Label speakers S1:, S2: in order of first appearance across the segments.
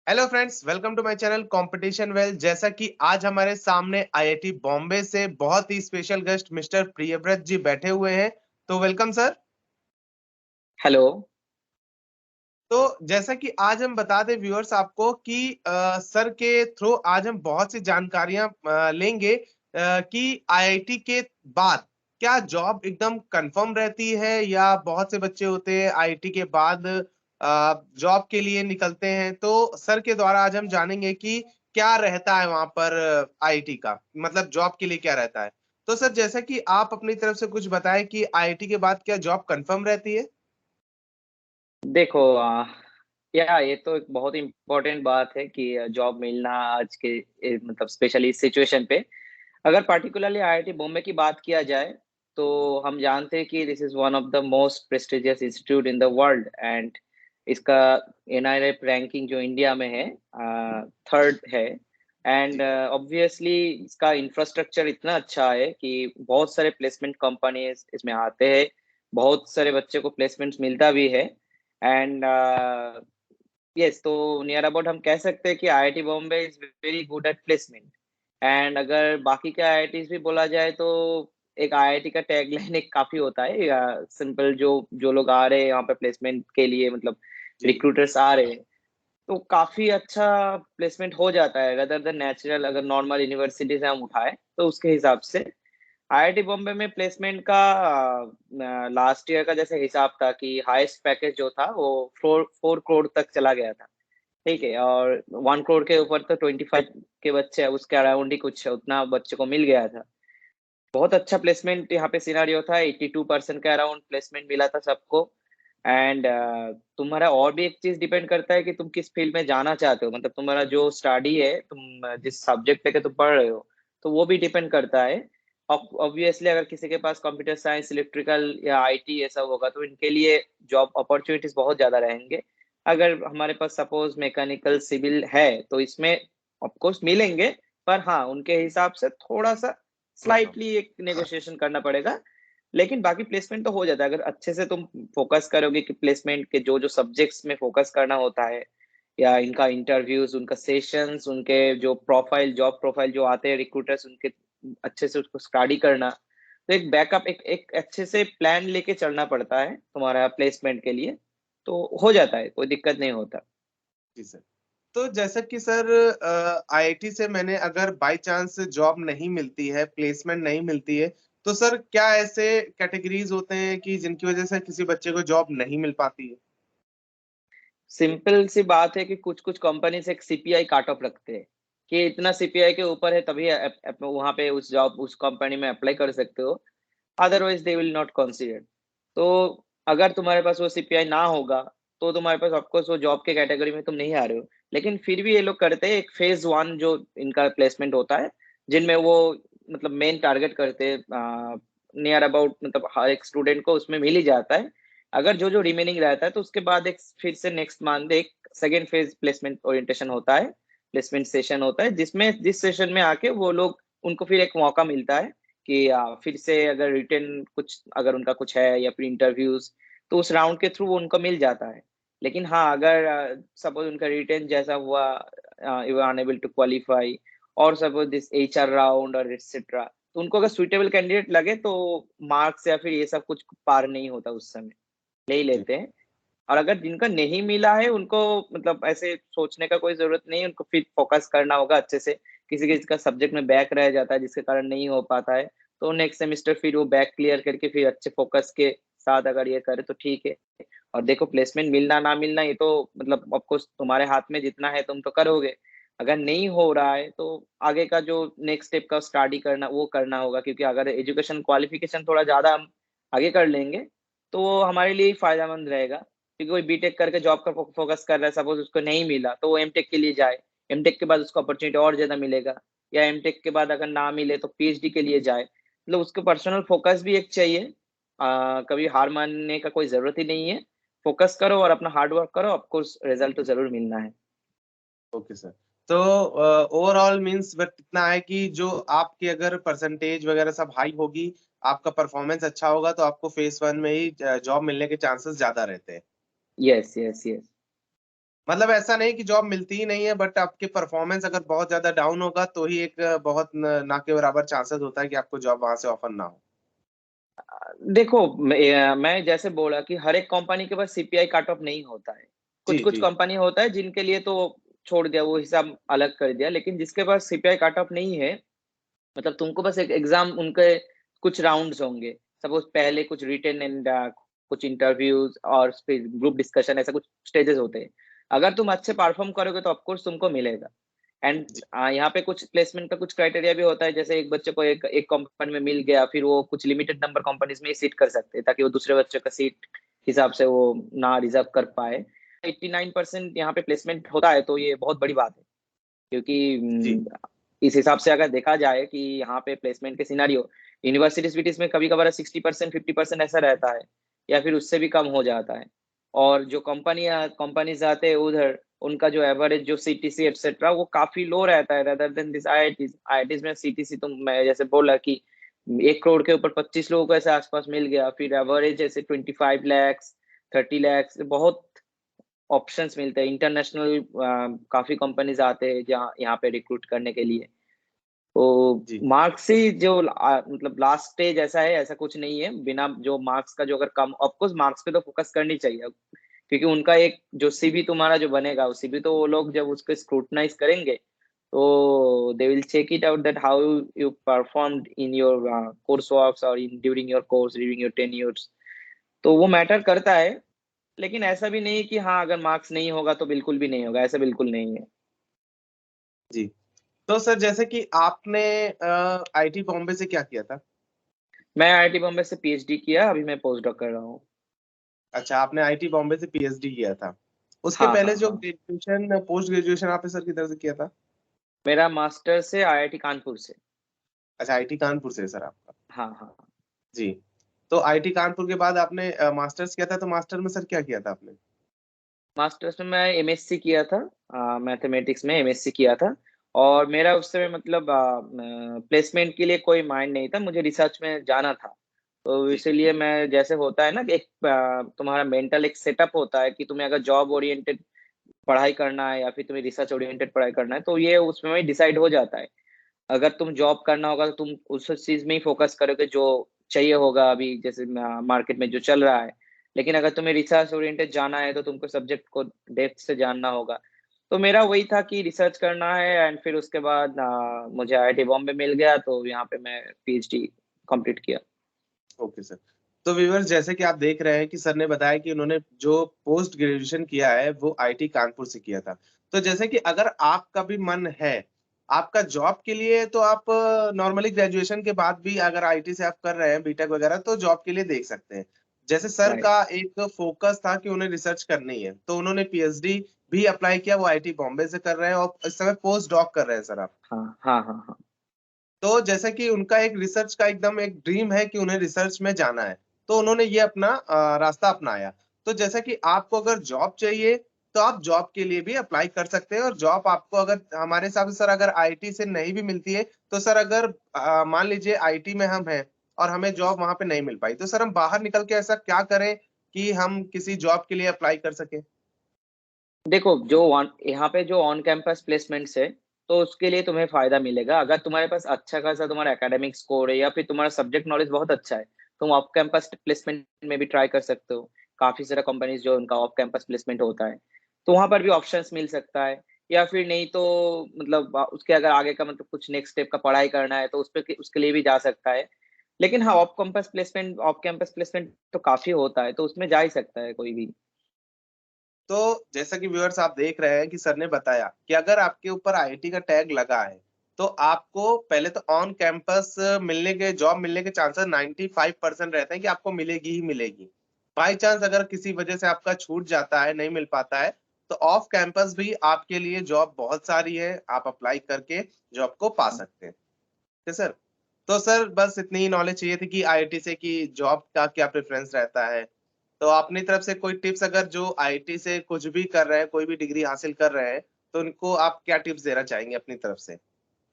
S1: Hello friends, welcome to my channel competition well. जैसा कि आज हमारे सामने आईआईटी बॉम्बे से बहुत ही special guest mister Priyavrat ji बैठे हुए हैं, तो वेलकम सर।
S2: हेलो।
S1: तो जैसा कि आज हम बता दें व्यूअर्स आपको कि सर के थ्रू आज हम बहुत सी जानकारियां लेंगे कि आईआईटी के बाद क्या जॉब एकदम कंफर्म रहती है या बहुत से बच्चे होते हैं आईआईटी के बाद जॉब के लिए निकलते हैं। तो सर के द्वारा आज हम जानेंगे कि क्या रहता है वहां पर आईआईटी का, मतलब जॉब के लिए क्या रहता है। तो सर जैसा कि आप अपनी तरफ से कुछ बताएं कि आईआईटी के बाद क्या जॉब कंफर्म रहती है।
S2: देखो या ये तो एक बहुत इम्पोर्टेंट बात है कि जॉब मिलना आज के मतलब स्पेशली इस सिचुएशन पे। अगर पर्टिकुलरली आईआईटी बॉम्बे की बात किया जाए तो हम जानते हैं कि this is one of the most prestigious institute in the world and इसका एनआईएफ रैंकिंग जो इंडिया में है थर्ड है। एंड ऑब्वियसली इसका इंफ्रास्ट्रक्चर इतना अच्छा है कि बहुत सारे प्लेसमेंट कंपनीज इसमें आते हैं, बहुत सारे बच्चे को प्लेसमेंट्स मिलता भी है। एंड यस, तो नियर अबाउट हम कह सकते हैं कि IIT Bombay is very good at placement. And अगर बाकी के आईआईटीज भी बोला जाए तो एक आईआईटी का टैगलाइन एक काफी होता है या सिंपल, जो जो लोग आ रहे हैं यहाँ पे प्लेसमेंट के लिए, मतलब
S1: जी।
S2: रिक्रूटर्स आ रहे हैं, तो काफी अच्छा प्लेसमेंट हो जाता है रदर देन नेचुरल। अगर नॉर्मल यूनिवर्सिटी से हम उठाए तो उसके हिसाब से आईआईटी बॉम्बे में प्लेसमेंट का लास्ट ईयर का जैसे हिसाब था कि हाईएस्ट पैकेज जो था वो 4 करोड़ तक चला गया था। ठीक है, और 1 करोड़ के ऊपर तो 25 के बच्चे हैं, उसके अराउंड ही कुछ उतना बच्चे को मिल गया था। बहुत अच्छा प्लेसमेंट यहाँ पे सिनारियो था, 82% के अराउंड प्लेसमेंट मिला था सबको। एंड तुम्हारा और भी एक चीज डिपेंड करता है कि तुम किस फील्ड में जाना चाहते हो, मतलब तुम्हारा जो स्टडी है, तुम जिस सब्जेक्ट लेके तुम पढ़ रहे हो, तो वो भी डिपेंड करता है। ऑब्वियसली अगर किसी के पास कंप्यूटर साइंस, इलेक्ट्रिकल या आईटी ये सब होगा तो इनके लिए जॉब अपॉर्चुनिटीज बहुत ज्यादा रहेंगे। अगर हमारे पास सपोज मैकेनिकल सिविल है तो इसमें ऑफकोर्स मिलेंगे, पर हाँ उनके हिसाब से थोड़ा सा स्लाइटली एक नेगोशिएशन करना पड़ेगा। लेकिन बाकी प्लेसमेंट तो हो जाता है अगर अच्छे से तुम फोकस करोगे कि प्लेसमेंट के जो जो सब्जेक्ट्स में फोकस करना होता है, या इनका इंटरव्यूज, उनका सेशंस, उनके जो प्रोफाइल, जॉब प्रोफाइल जो आते हैं रिक्रूटर्स, उनके अच्छे से उसको स्टडी करना। तो एक बैकअप, एक अच्छे से प्लान लेके चलना पड़ता है तुम्हारा प्लेसमेंट के लिए। तो हो जाता है, कोई दिक्कत नहीं होता।
S1: जी सर। तो जैसा कि सर आईआईटी से मैंने अगर बाय चांस जॉब नहीं मिलती है, प्लेसमेंट नहीं मिलती है, तो सर क्या ऐसे कैटेगरीज होते हैं कि जिनकी वजह से किसी बच्चे को जॉब नहीं मिल पाती है।
S2: सिंपल सी बात है कि कुछ कुछ कंपनी से एक सीपीआई काट ऑफ रखते हैं कि इतना सीपीआई के ऊपर है तभी वहां पे उस जॉब उस कंपनी में अप्लाई कर सकते हो, otherwise they will not consider. तो अगर तुम्हारे पास वो सीपीआई ना होगा तो तुम्हारे पास ऑफकोर्स वो जॉब के कैटेगरी में तुम नहीं आ रहे हो। लेकिन फिर भी ये लोग करते हैं एक फेज वन जो इनका प्लेसमेंट होता है, जिनमें वो मतलब मेन टारगेट करते हैं नियर अबाउट, मतलब हर एक स्टूडेंट को उसमें मिल ही जाता है। अगर जो जो रिमेनिंग रहता है तो उसके बाद एक फिर से नेक्स्ट मंथ एक सेकेंड फेज प्लेसमेंट ओरिएंटेशन होता है, प्लेसमेंट सेशन होता है, जिसमें जिस सेशन में आके वो लोग, उनको फिर एक मौका मिलता है कि फिर से अगर रिटर्न कुछ अगर उनका कुछ है या फिर इंटरव्यूज, तो उस राउंड के थ्रू वो उनको मिल जाता है। लेकिन हाँ, अगर सपोज उनका रिटर्न जैसा हुआ, you are enable to qualify, और सपोज दिस एचआर राउंड और एटसेट्रा, तो उनको अगर सुइटेबल कैंडिडेट लगे तो मार्क्स या फिर ये सब कुछ पार नहीं होता, उस समय ले ही
S1: जी।
S2: लेते हैं। और अगर जिनका नहीं मिला है उनको मतलब ऐसे सोचने का कोई जरूरत नहीं है, उनको फिर फोकस करना होगा अच्छे से। किसी किसी का सब्जेक्ट में बैक रह जाता है जिसके कारण नहीं हो पाता है, तो नेक्स्ट सेमेस्टर फिर वो बैक क्लियर करके फिर अच्छे फोकस के साथ अगर ये करे तो ठीक है। और देखो, प्लेसमेंट मिलना ना मिलना ये तो मतलब ऑफकोर्स तुम्हारे हाथ में, जितना है तुम तो करोगे। अगर नहीं हो रहा है तो आगे का जो नेक्स्ट स्टेप का स्टडी करना वो करना होगा, क्योंकि अगर एजुकेशन क्वालिफिकेशन थोड़ा ज्यादा हम आगे कर लेंगे तो वो हमारे लिए ही फायदेमंद रहेगा। क्योंकि कोई बीटेक करके जॉब का फोकस कर रहा है, सपोज उसको नहीं मिला तो वो एमटेक के लिए जाए, एमटेक के बाद उसको अपॉर्चुनिटी और ज्यादा मिलेगा। या एमटेक के बाद अगर ना मिले तो पीएचडी के लिए जाए, मतलब उसको पर्सनल फोकस भी एक चाहिए। कभी हार मानने का कोई जरूरत ही नहीं है। फोकस करो और अपना हार्ड वर्क करो, ऑफकोर्स रिजल्ट तो जरूर मिलना है।
S1: Okay sir. तो ओवरऑल मींस बट इतना है कि जो आपकी अगर परसेंटेज वगैरह सब हाई होगी, आपका परफॉर्मेंस अच्छा होगा, तो आपको फेस वन में ही जॉब मिलने के चांसेस ज्यादा रहते हैं।
S2: Yes, yes, yes.
S1: मतलब ऐसा नहीं कि जॉब मिलती ही नहीं है, बट आपके परफॉर्मेंस अगर बहुत ज्यादा डाउन होगा तो ही एक बहुत ना के बराबर चांसेस होता है कि आपको जॉब वहां से ऑफर ना हो।
S2: देखो, मैं जैसे बोला कि हर एक कंपनी के पास सीपीआई कट ऑफ नहीं होता है। कुछ
S1: जी
S2: कुछ
S1: जी।
S2: कंपनी होता है जिनके लिए तो छोड़ दिया, वो हिसाब अलग कर दिया, लेकिन जिसके पास सीपीआई कट ऑफ नहीं है, मतलब तुमको बस एक एग्जाम, उनके कुछ राउंड्स होंगे, सपोज पहले कुछ रिटन एंड कुछ इंटरव्यूज और फिर ग्रुप डिस्कशन, ऐसा कुछ स्टेजेस होते हैं। अगर तुम अच्छे परफॉर्म करोगे तो ऑफकोर्स तुमको मिलेगा। एंड
S1: जी
S2: यहाँ पे कुछ प्लेसमेंट का कुछ क्राइटेरिया भी होता है, जैसे एक बच्चे को एक एक कंपनी में मिल गया, फिर वो कुछ लिमिटेड नंबर कंपनीज में ही सीट कर सकते हैं, ताकि वो दूसरे बच्चे का सीट हिसाब से वो ना रिजर्व कर पाए। 89% यहाँ पे प्लेसमेंट होता है, तो ये बहुत बड़ी बात है, क्योंकि
S1: जी।
S2: इस हिसाब से अगर देखा जाए कि यहाँ पे प्लेसमेंट के सिनारियो यूनिवर्सिटीज में कभी कभार 60% 50% ऐसा रहता है, या फिर उससे भी कम हो जाता है। और जो कंपनीज आते हैं उधर, उनका जो एवरेज जो सीटीसी एटसेट्रा वो काफी लो रहता है, रेदर देन दिस आईआईटीज में सीटीसी, तो मैं जैसे बोला कि 1 करोड़ के ऊपर 25 लोगों को ऐसे आसपास मिल गया, फिर एवरेज जैसे 25 lakhs 30 lakhs, बहुत ऑप्शंस मिलते हैं। इंटरनेशनल काफी कंपनीज आते हैं जहाँ यहाँ पे रिक्रूट करने के लिए। तो
S1: जी
S2: मार्क्स ही जो मतलब लास्ट स्टेज ऐसा है, ऐसा कुछ नहीं है। बिना जो मार्क्स का, जो अगर कम, ऑफकोर्स मार्क्स पे तो फोकस करनी चाहिए, क्योंकि उनका एक जो सीवी तुम्हारा जो बनेगा, उस सीवी तो वो लोग जब उसको स्क्रूटनाइज करेंगे, तो they will check it out that how you performed in your course works और in during your course, during your tenures. तो वो मैटर करता है। लेकिन ऐसा भी नहीं है कि हाँ, अगर मार्क्स नहीं होगा तो बिल्कुल भी नहीं होगा, ऐसा बिल्कुल नहीं है।
S1: जी। तो सर जैसे कि आपने आईटी बॉम्बे से क्या किया था?
S2: मैं आईआईटी बॉम्बे से पीएचडी किया, अभी मैं पोस्ट डॉक कर रहा हूँ।
S1: अच्छा, आपने आईटी बॉम्बे से पीएचडी किया था। उसके
S2: हाँ
S1: पहले
S2: हाँ
S1: जो
S2: हाँ।
S1: ग्रेजुएशन पोस्ट ग्रेजुएशन आपने सर किधर से किया था?
S2: मेरा मास्टर से आईआईटी कानपुर से।
S1: अच्छा, आईटी कानपुर से है सर आपका।
S2: हाँ हाँ।
S1: जी। तो आईटी कानपुर के बाद आपने मास्टर्स किया था, तो मास्टर में सर क्या किया था आपने?
S2: मास्टर्स में मैं एमएससी किया था, मैथमेटिक्स में एमएससी किया था। और मेरा उस समय मतलब प्लेसमेंट के लिए कोई माइंड नहीं था, मुझे रिसर्च में जाना था। तो
S1: जी
S2: इसीलिए मैं, जैसे होता है ना कि एक तुम्हारा मेंटल एक सेटअप होता है कि तुम्हें अगर जॉब ओरिएंटेड पढ़ाई करना है या फिर तुम्हें रिसर्च ओरिएंटेड पढ़ाई करना है, तो ये उसमें डिसाइड हो जाता है। अगर तुम जॉब करना होगा तो तुम उस चीज में ही फोकस करोगे जो चाहिए होगा अभी, जैसे मार्केट में जो चल रहा है। लेकिन अगर तुम्हें रिसर्च ओरिएंटेड जाना है तो तुमको सब्जेक्ट को डेप्थ से जानना होगा। तो मेरा वही था कि रिसर्च करना है, एंड फिर उसके बाद मुझे आईआईटी बॉम्बे मिल गया, तो यहाँ पे मैं पीएचडी कंप्लीट किया।
S1: Okay sir. तो व्यूअर्स, जैसे कि आप देख रहे हैं कि सर ने बताया कि उन्होंने जो पोस्ट ग्रेजुएशन किया है वो आईटी कानपुर से किया था। तो जैसे कि अगर आपका भी मन है आपका जॉब के लिए, तो आप नॉर्मली ग्रेजुएशन के बाद भी अगर आईटी से आप कर रहे हैं बीटेक वगैरह, तो जॉब के लिए देख सकते हैं। जैसे सर
S2: राइट।
S1: का एक फोकस था कि उन्हें रिसर्च करनी है, तो उन्होंने पीएचडी भी अप्लाई किया, वो आईटी बॉम्बे से कर रहे हैं और इस समय पोस्ट डॉक कर रहे हैं सर आप।
S2: हाँ हाँ हाँ हाँ।
S1: तो जैसे कि उनका एक रिसर्च का एकदम एक ड्रीम है कि उन्हें रिसर्च में जाना है, तो उन्होंने ये अपना रास्ता अपनाया। तो जैसा कि आपको अगर जॉब चाहिए, तो आप जॉब के लिए भी अप्लाई कर सकते हैं। और जॉब आपको अगर हमारे हिसाब से सर अगर आईटी से नहीं भी मिलती है, तो सर अगर मान लीजिए आईटी में हम हैं और हमें जॉब वहां पे नहीं मिल पाई, तो सर हम बाहर निकल के ऐसा क्या करें कि हम किसी जॉब के लिए अप्लाई कर सकें?
S2: देखो, यहाँ पे जो ऑन कैंपस प्लेसमेंट्स है, तो उसके लिए तुम्हें फायदा मिलेगा अगर तुम्हारे पास अच्छा खासा तुम्हारा एकेडमिक स्कोर है, या फिर तुम्हारा सब्जेक्ट नॉलेज बहुत अच्छा है। तुम ऑफ कैंपस प्लेसमेंट में भी ट्राई कर सकते हो। काफी सारा कंपनीज जो उनका ऑफ कैंपस प्लेसमेंट होता है, तो वहां पर भी ऑप्शंस मिल सकता है। या फिर नहीं तो मतलब उसके अगर आगे का मतलब कुछ नेक्स्ट स्टेप का पढ़ाई करना है, तो उसके लिए भी जा सकता है। लेकिन हाँ, ऑफ कैंपस प्लेसमेंट तो काफी होता है, तो उसमें जा ही सकता है कोई भी।
S1: तो जैसा कि व्यूअर्स आप देख रहे हैं कि सर ने बताया कि अगर आपके ऊपर आईटी का टैग लगा है, तो आपको पहले तो ऑन कैंपस मिलने के जॉब मिलने के चांसेस 95% रहते हैं कि आपको मिलेगी ही मिलेगी। बाई चांस अगर किसी वजह से आपका छूट जाता है, नहीं मिल पाता है, तो ऑफ कैंपस भी आपके लिए जॉब बहुत सारी है, आप अप्लाई करके जॉब को पा सकते हैं। ठीक है सर। तो सर बस इतनी ही नॉलेज चाहिए थी कि आईआईटी से कि जॉब का क्या प्रेफरेंस रहता है। तो अपनी तरफ से कोई टिप्स, अगर जो आईआईटी से कुछ भी कर रहे हैं, कोई भी डिग्री हासिल कर रहे हैं, तो उनको आप क्या टिप्स देना चाहेंगे अपनी तरफ से?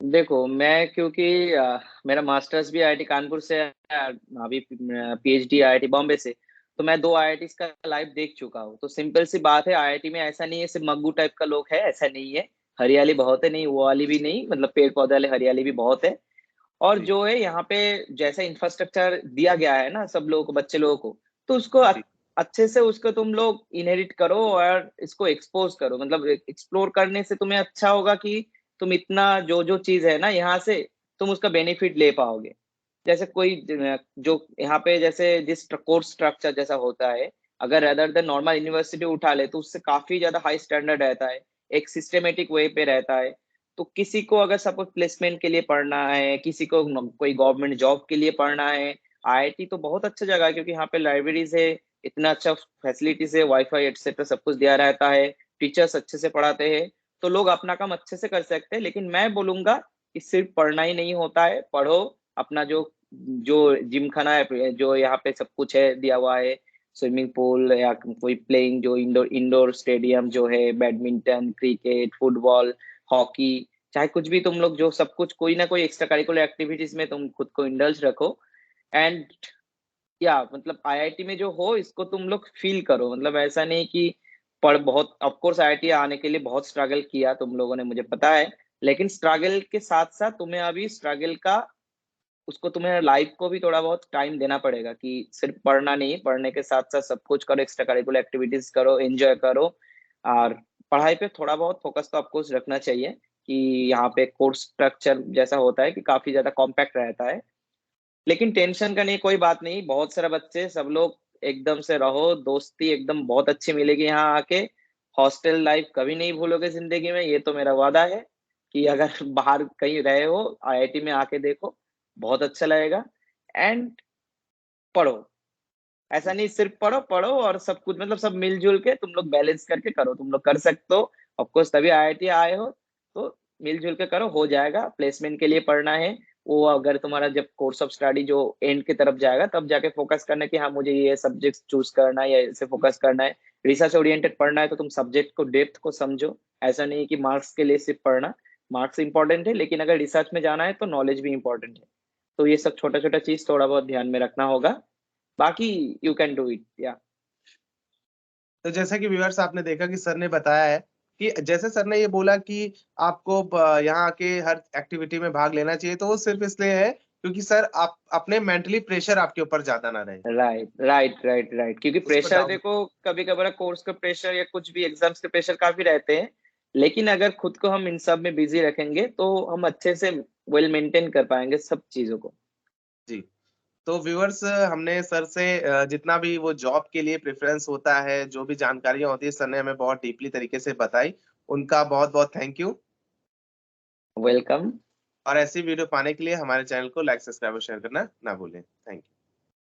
S2: देखो, मैं क्योंकि मेरा मास्टर्स भी आईआईटी कानपुर से है, अभी पीएचडी आईआईटी बॉम्बे से। तो मैं 2 आईआईटीज का लाइव देख चुका हूँ। तो सिंपल सी बात है, आईआईटी में ऐसा नहीं है सिर्फ मग्गू टाइप का लोग है, ऐसा नहीं है। हरियाली बहुत है, नहीं वो वाली भी नहीं, मतलब पेड़ पौधे वाले हरियाली भी बहुत है। और
S1: जी
S2: जो है यहाँ पे जैसा इंफ्रास्ट्रक्चर दिया गया है ना सब लोगों को, बच्चे लोगों को, तो उसको
S1: जी
S2: अच्छे से उसको तुम लोग इनहेरिट करो और इसको एक्सपोज करो। मतलब एक्सप्लोर करने से तुम्हें अच्छा होगा कि तुम इतना जो जो चीज है ना यहाँ से तुम उसका बेनिफिट ले पाओगे। जैसे कोई जो यहाँ पे जैसे जिस कोर्स स्ट्रक्चर जैसा होता है, अगर अदर देन नॉर्मल यूनिवर्सिटी उठा ले तो उससे काफी ज्यादा हाई स्टैंडर्ड रहता है, एक सिस्टमेटिक वे पे रहता है। तो किसी को अगर सपोज प्लेसमेंट के लिए पढ़ना है, किसी को कोई गवर्नमेंट जॉब के लिए पढ़ना है, आईआईटी तो बहुत अच्छा जगह है, क्योंकि यहाँ पे लाइब्रेरीज है, इतना अच्छा फैसिलिटीज है, वाईफाई एक्सेट्रा सब कुछ दिया रहता है, टीचर्स अच्छे से पढ़ाते हैं, तो लोग अपना काम अच्छे से कर सकते हैं। लेकिन मैं बोलूंगा कि सिर्फ पढ़ना ही नहीं होता है, पढ़ो, अपना जो जो जिम खाना है, जो यहाँ पे सब कुछ है दिया हुआ है, स्विमिंग पूल या कोई प्लेइंग जो इंडोर इंडोर स्टेडियम जो है, बैडमिंटन, क्रिकेट, फुटबॉल, हॉकी, चाहे कुछ भी तुम लोग जो सब कुछ कोई ना कोई एक्स्ट्रा करिकुलर एक्टिविटीज में तुम खुद को इंडल्ज रखो। एंड या मतलब आईआईटी में जो हो इसको तुम लोग फील करो। मतलब ऐसा नहीं कि पढ़ बहुत, ऑफ कोर्स आईआईटी आने के लिए बहुत स्ट्रगल किया तुम लोगों ने, मुझे पता है, लेकिन स्ट्रगल के साथ साथ तुम्हें अभी स्ट्रगल का उसको तुम्हें लाइफ को भी थोड़ा बहुत टाइम देना पड़ेगा कि सिर्फ पढ़ना नहीं, पढ़ने के साथ साथ सब कुछ करो, एक्स्ट्रा करिकुलर एक्टिविटीज करो, एंजॉय करो। और पढ़ाई पे थोड़ा बहुत फोकस तो आपको रखना चाहिए कि यहाँ पे कोर्स स्ट्रक्चर जैसा होता है कि काफी ज्यादा कॉम्पैक्ट रहता है। लेकिन टेंशन का नहीं, कोई बात नहीं, बहुत सारे बच्चे सब लोग एकदम से रहो, दोस्ती एकदम बहुत अच्छी मिलेगी यहाँ आके। हॉस्टल लाइफ कभी नहीं भूलोगे जिंदगी में, ये तो मेरा वादा है कि अगर बाहर कहीं रहे हो आईआईटी में आके देखो, बहुत अच्छा लगेगा। एंड पढ़ो, ऐसा
S1: जी
S2: नहीं सिर्फ पढ़ो पढ़ो और सब कुछ, मतलब सब मिलजुल के तुम लोग बैलेंस करके करो, तुम लोग कर सकते हो। ऑफकोर्स तभी आईआईटी आए हो, तो मिलजुल के करो, हो जाएगा। प्लेसमेंट के लिए पढ़ना है, वो अगर तुम्हारा जब कोर्स ऑफ स्टडी जो एंड की तरफ जाएगा तब जाके फोकस करना है कि हाँ मुझे ये सब्जेक्ट चूज करना है या इसे फोकस करना है। रिसर्च ओरिएंटेड पढ़ना है तो तुम सब्जेक्ट को डेप्थ को समझो, ऐसा नहीं कि मार्क्स के लिए सिर्फ पढ़ना। मार्क्स इंपॉर्टेंट है, लेकिन अगर रिसर्च में जाना है तो नॉलेज भी इंपॉर्टेंट है। तो ये सब छोटा छोटा चीज थोड़ा बहुत ध्यान में रखना होगा, बाकी यू कैन डू इट या।
S1: तो जैसा कि व्यूअर्स आपने देखा कि सर ने बताया है कि जैसे सर ने ये बोला कि आपको यहाँ आके हर एक्टिविटी में भाग लेना चाहिए, तो वो सिर्फ इसलिए है क्योंकि सर आप अपने मेंटली प्रेशर आपके ऊपर ज्यादा ना रहे,
S2: राइट राइट राइट राइट, क्योंकि
S1: उसको
S2: प्रेशर
S1: डाउन।
S2: देखो कभी कभार कोर्स का प्रेशर या कुछ भी एग्जाम्स के प्रेशर काफी रहते हैं, लेकिन अगर खुद को हम इन सब में बिजी रखेंगे तो हम अच्छे से वेल मेंटेन कर पाएंगे सब चीजों को।
S1: जी। तो व्यूअर्स हमने सर से जितना भी वो जॉब के लिए प्रेफरेंस होता है, जो भी जानकारियां होती है, सर ने हमें बहुत डीपली तरीके से बताई। उनका बहुत बहुत थैंक यू।
S2: वेलकम।
S1: और ऐसी वीडियो पाने के लिए हमारे चैनल को लाइक, सब्सक्राइब और शेयर करना ना भूलें। Thank you.